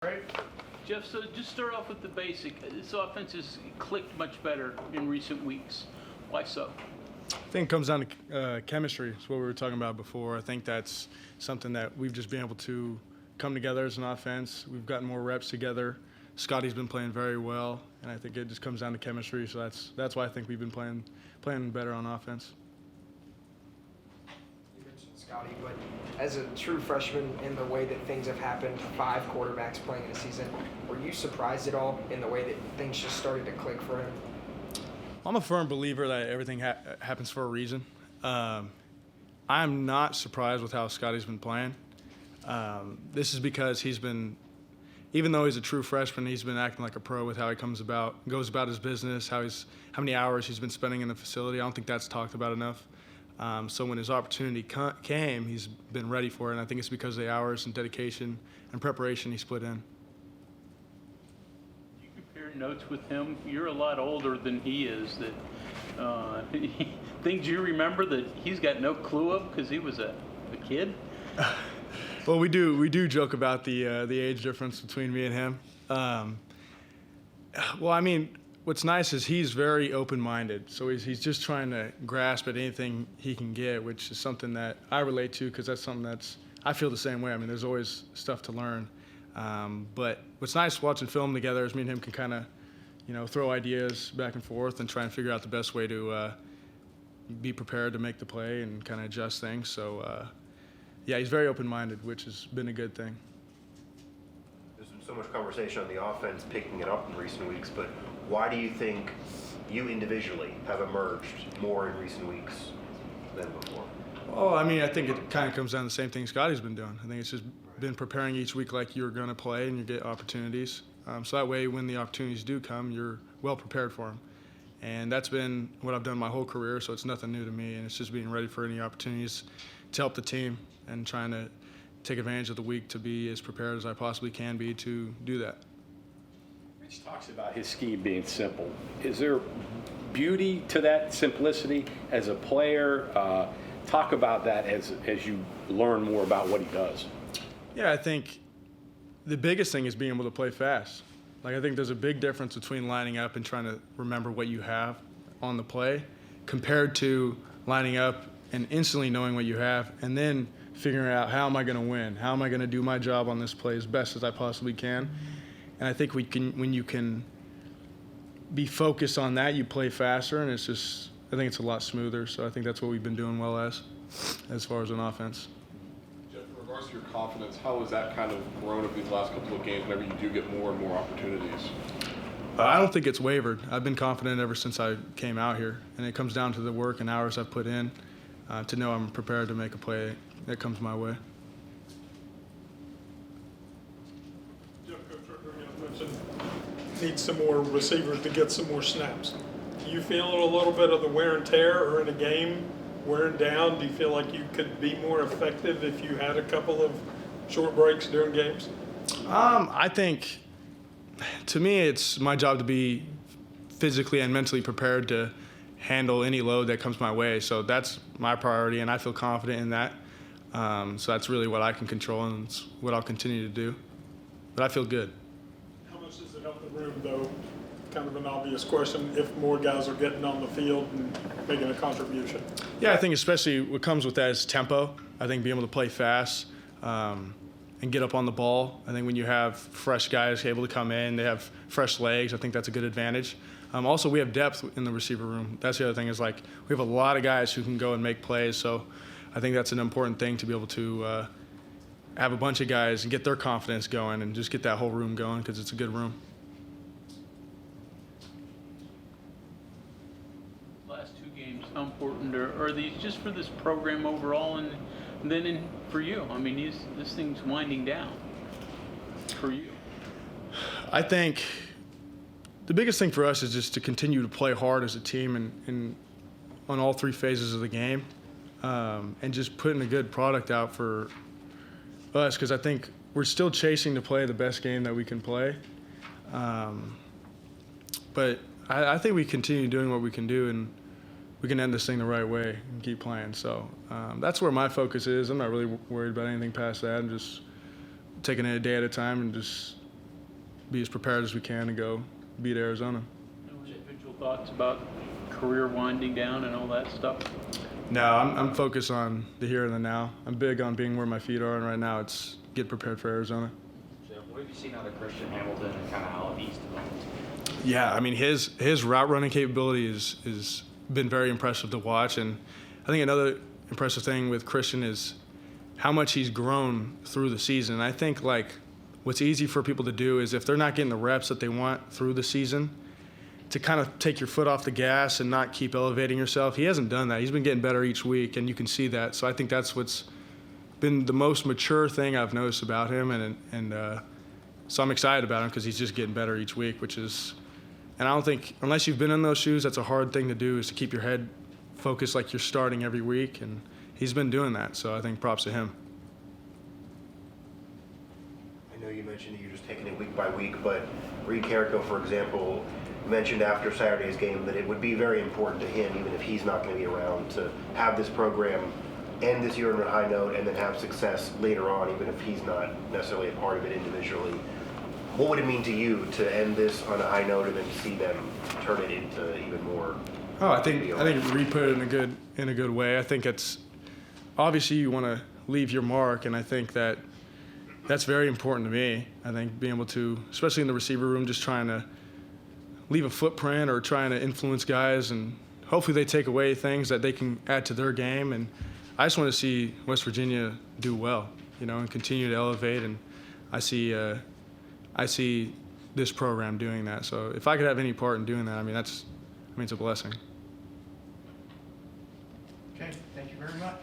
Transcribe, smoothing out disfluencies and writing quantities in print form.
Right. Jeff, so just start off with the basic. This offense has clicked much better in recent weeks. Why so? I think it comes down to chemistry. It's what we were talking about before. I think that's something that we've just been able to come together as an offense. We've gotten more reps together. Scotty's been playing very well, and I think it just comes down to chemistry. So that's why I think we've been playing better on offense. You mentioned Scotty, but as a true freshman, in the way that things have happened, 5 quarterbacks playing in a season, were you surprised at all in the way that things just started to click for him? I'm a firm believer that everything happens for a reason. I'm not surprised with how Scotty's been playing. This is because he's been, even though he's a true freshman, he's been acting like a pro with how he goes about his business, how many hours he's been spending in the facility. I don't think that's talked about enough. So when his opportunity came, he's been ready for it, and I think it's because of the hours and dedication and preparation he's put in. You compare notes with him. You're a lot older than he is. That things you remember that he's got no clue of because he was a kid. Well, we do joke about the age difference between me and him. Well, I mean, what's nice is he's very open-minded, so he's just trying to grasp at anything he can get, which is something that I relate to because that's something I feel the same way. I mean, there's always stuff to learn. But what's nice watching film together is me and him can kind of, throw ideas back and forth and try and figure out the best way to be prepared to make the play and kind of adjust things. So, yeah, he's very open-minded, which has been a good thing. There's been so much conversation on the offense picking it up in recent weeks, but why do you think you individually have emerged more in recent weeks than before? Well, I mean, I think it kind of comes down to the same thing Scotty's been doing. I think it's just been preparing each week like you're going to play and you get opportunities. So that way, when the opportunities do come, you're well prepared for them. And that's been what I've done my whole career, so it's nothing new to me. And it's just being ready for any opportunities to help the team and trying to take advantage of the week to be as prepared as I possibly can be to do that. Rich talks about his scheme being simple. Is there beauty to that simplicity as a player? Talk about that as you learn more about what he does. Yeah, I think the biggest thing is being able to play fast. Like, I think there's a big difference between lining up and trying to remember what you have on the play compared to lining up and instantly knowing what you have and then figuring out how am I going to win? How am I going to do my job on this play as best as I possibly can? And I think when you can be focused on that, you play faster, and I think it's a lot smoother. So I think that's what we've been doing well as far as an offense. Jeff, in regards to your confidence, how has that kind of grown over these last couple of games whenever you do get more and more opportunities? I don't think it's wavered. I've been confident ever since I came out here, and it comes down to the work and hours I've put in to know I'm prepared to make a play that comes my way. Jeff, Coach Ricker mentioned need some more receivers to get some more snaps. Do you feel a little bit of the wear and tear, or in a game wearing down? Do you feel like you could be more effective if you had a couple of short breaks during games? I think, to me, it's my job to be physically and mentally prepared to handle any load that comes my way. So that's my priority, and I feel confident in that. So that's really what I can control, and it's what I'll continue to do. But I feel good. How much does it help the room, though? Kind of an obvious question, if more guys are getting on the field and making a contribution. Yeah, I think especially what comes with that is tempo. I think being able to play fast and get up on the ball. I think when you have fresh guys able to come in, they have fresh legs, I think that's a good advantage. Also, we have depth in the receiver room. That's the other thing is, like, we have a lot of guys who can go and make plays. So I think that's an important thing to be able to have a bunch of guys and get their confidence going and just get that whole room going because it's a good room. Last 2 games, how important are these just for this program overall and then for you? I mean, this thing's winding down for you. I think the biggest thing for us is just to continue to play hard as a team and on all 3 phases of the game and just putting a good product out for us because I think we're still chasing to play the best game that we can play. But I think we continue doing what we can do and we can end this thing the right way and keep playing. So that's where my focus is. I'm not really worried about anything past that. I'm just taking it a day at a time and just be as prepared as we can to go beat Arizona. No individual thoughts about career winding down and all that stuff? No, I'm focused on the here and the now. I'm big on being where my feet are, and right now it's get prepared for Arizona. Jeff, what have you seen out of Christian Hamilton and kind of out east? Yeah, I mean his route running capability is been very impressive to watch, and I think another impressive thing with Christian is how much he's grown through the season. And I think like what's easy for people to do is if they're not getting the reps that they want through the season, to kind of take your foot off the gas and not keep elevating yourself. He hasn't done that. He's been getting better each week, and you can see that. So I think that's what's been the most mature thing I've noticed about him, and so I'm excited about him because he's just getting better each week, which is, and I don't think, unless you've been in those shoes, that's a hard thing to do, is to keep your head focused like you're starting every week, and he's been doing that, so I think props to him. I know you mentioned that you're just taking it week by week, but Reed Carrico, for example, mentioned after Saturday's game that it would be very important to him, even if he's not going to be around, to have this program end this year on a high note and then have success later on, even if he's not necessarily a part of it individually. What would it mean to you to end this on a high note and then see them turn it into even more? Oh, I think Reed put it in a good way. I think it's obviously you want to leave your mark, and I think that's very important to me. I think being able to, especially in the receiver room, just trying to leave a footprint or trying to influence guys, and hopefully they take away things that they can add to their game. And I just want to see West Virginia do well, and continue to elevate. And I see this program doing that. So if I could have any part in doing that, it's a blessing. Okay, thank you very much.